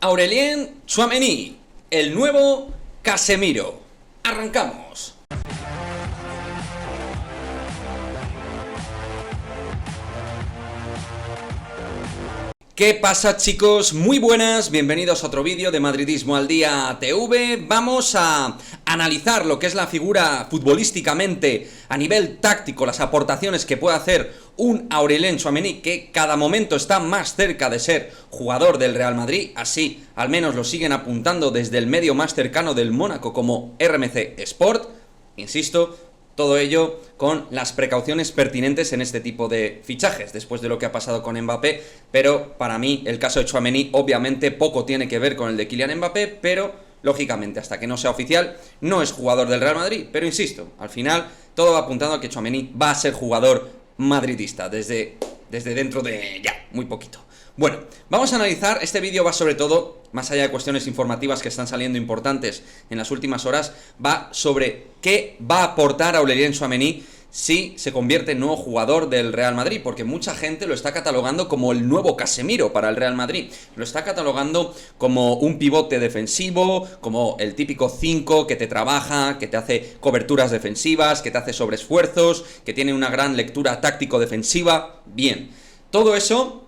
Aurélien Tchouaméni, el nuevo Casemiro. Arrancamos. ¿Qué pasa, chicos? Muy buenas, bienvenidos a otro vídeo de Madridismo al Día TV. Vamos a analizar lo que es la figura futbolísticamente a nivel táctico, las aportaciones que puede hacer un Aurélien Tchouaméni que cada momento está más cerca de ser jugador del Real Madrid, así al menos lo siguen apuntando desde el medio más cercano del Mónaco como RMC Sport. Insisto, todo ello con las precauciones pertinentes en este tipo de fichajes, después de lo que ha pasado con Mbappé, pero para mí el caso de Tchouaméni obviamente poco tiene que ver con el de Kylian Mbappé, pero lógicamente hasta que no sea oficial no es jugador del Real Madrid, pero insisto, al final todo va apuntando a que Tchouaméni va a ser jugador madridista desde dentro de ya, muy poquito. Bueno, vamos a analizar, este vídeo va sobre todo, más allá de cuestiones informativas que están saliendo importantes en las últimas horas, va sobre qué va a aportar Aurélien Tchouaméni si se convierte en nuevo jugador del Real Madrid, porque mucha gente lo está catalogando como el nuevo Casemiro para el Real Madrid, lo está catalogando como un pivote defensivo, como el típico 5 que te trabaja, que te hace coberturas defensivas, que te hace sobreesfuerzos, que tiene una gran lectura táctico-defensiva. Bien, todo eso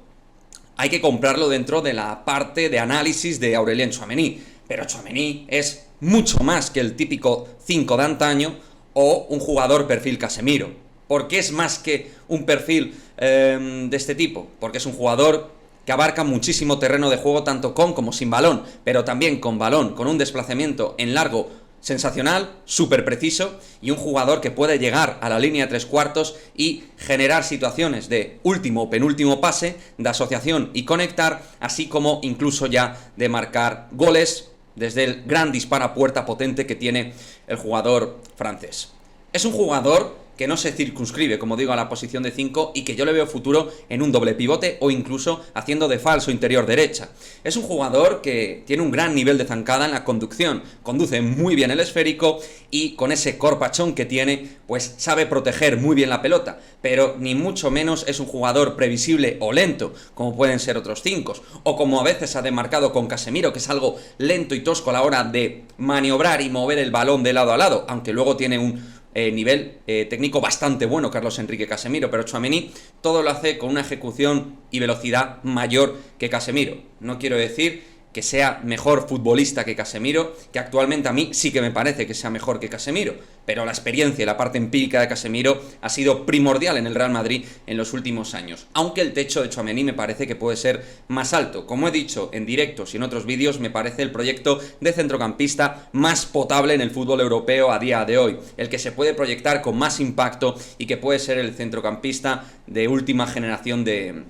hay que comprarlo dentro de la parte de análisis de Aurélien Tchouaméni, pero Tchouaméni es mucho más que el típico 5 de antaño o un jugador perfil Casemiro. ¿Por qué es más que un perfil de este tipo? Porque es un jugador que abarca muchísimo terreno de juego tanto con como sin balón, pero también con balón, con un desplazamiento en largo sensacional, súper preciso, y un jugador que puede llegar a la línea de 3/4 y generar situaciones de último o penúltimo pase, de asociación y conectar, así como incluso ya de marcar goles desde el gran disparo a puerta potente que tiene el jugador francés. Es un jugador que no se circunscribe, como digo, a la posición de 5 y que yo le veo futuro en un doble pivote o incluso haciendo de falso interior derecha. Es un jugador que tiene un gran nivel de zancada en la conducción, conduce muy bien el esférico y con ese corpachón que tiene, pues sabe proteger muy bien la pelota, pero ni mucho menos es un jugador previsible o lento, como pueden ser otros 5, o como a veces ha demarcado con Casemiro, que es algo lento y tosco a la hora de maniobrar y mover el balón de lado a lado, aunque luego tiene un nivel técnico bastante bueno Carlos Enrique Casemiro, pero Tchouaméni todo lo hace con una ejecución y velocidad mayor que Casemiro. No quiero decir que sea mejor futbolista que Casemiro, que actualmente a mí sí que me parece que sea mejor que Casemiro, pero la experiencia y la parte empírica de Casemiro ha sido primordial en el Real Madrid en los últimos años, aunque el techo de Tchouaméni me parece que puede ser más alto. Como he dicho en directos y en otros vídeos, me parece el proyecto de centrocampista más potable en el fútbol europeo a día de hoy, el que se puede proyectar con más impacto y que puede ser el centrocampista de última generación de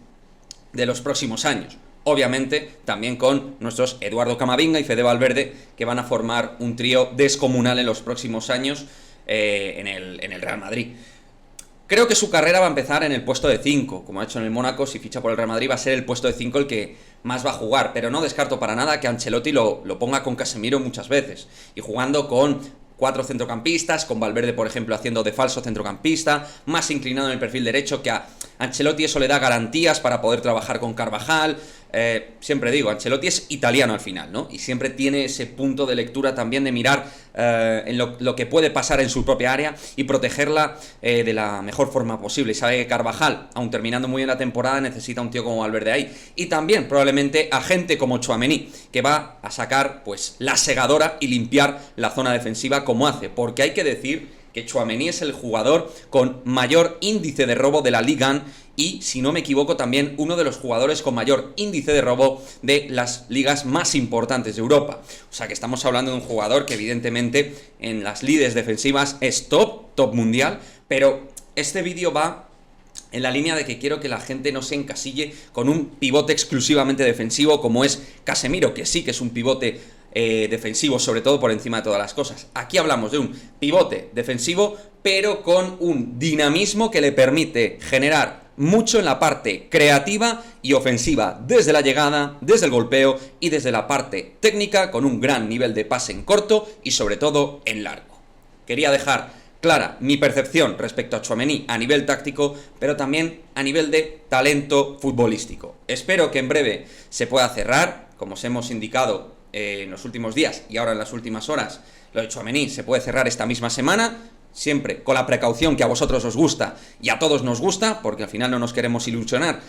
los próximos años. Obviamente, también con nuestros Eduardo Camavinga y Fede Valverde, que van a formar un trío descomunal en los próximos años en el Real Madrid. Creo que su carrera va a empezar en el puesto de 5, como ha hecho en el Mónaco. Si ficha por el Real Madrid va a ser el puesto de 5 el que más va a jugar, pero no descarto para nada que Ancelotti lo ponga con Casemiro muchas veces, y jugando con 4 centrocampistas, con Valverde, por ejemplo, haciendo de falso centrocampista, más inclinado en el perfil derecho, que a Ancelotti eso le da garantías para poder trabajar con Carvajal. Siempre digo, Ancelotti es italiano al final, ¿no? Y siempre tiene ese punto de lectura también de mirar en lo que puede pasar en su propia área y protegerla de la mejor forma posible. Y sabe que Carvajal, aun terminando muy bien la temporada, necesita un tío como Valverde ahí. Y también probablemente a gente como Tchouaméni, que va a sacar pues la segadora y limpiar la zona defensiva como hace. Porque hay que decir que Tchouaméni es el jugador con mayor índice de robo de la Liga 1 y, si no me equivoco, también uno de los jugadores con mayor índice de robo de las ligas más importantes de Europa. O sea que estamos hablando de un jugador que evidentemente en las lides defensivas es top mundial, pero este vídeo va en la línea de que quiero que la gente no se encasille con un pivote exclusivamente defensivo como es Casemiro, que sí que es un pivote defensivo, sobre todo por encima de todas las cosas. Aquí hablamos de un pivote defensivo, pero con un dinamismo que le permite generar mucho en la parte creativa y ofensiva, desde la llegada, desde el golpeo y desde la parte técnica, con un gran nivel de pase en corto y sobre todo en largo. Quería dejar clara mi percepción respecto a Tchouaméni a nivel táctico, pero también a nivel de talento futbolístico. Espero que en breve se pueda cerrar como os hemos indicado en los últimos días y ahora en las últimas horas, lo de Tchouaméni se puede cerrar esta misma semana, siempre con la precaución que a vosotros os gusta y a todos nos gusta, porque al final no nos queremos ilusionar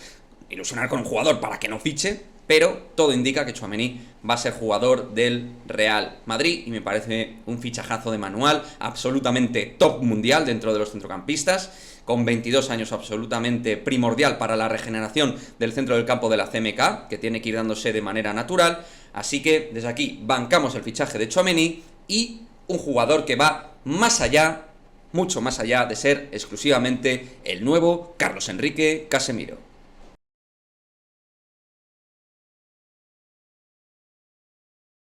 con un jugador para que no fiche, pero todo indica que Tchouaméni va a ser jugador del Real Madrid y me parece un fichajazo de manual, absolutamente top mundial dentro de los centrocampistas, con 22 años absolutamente primordial para la regeneración del centro del campo de la CMK, que tiene que ir dándose de manera natural, así que desde aquí bancamos el fichaje de Tchouaméni y un jugador que va más allá, mucho más allá de ser exclusivamente el nuevo Carlos Enrique Casemiro.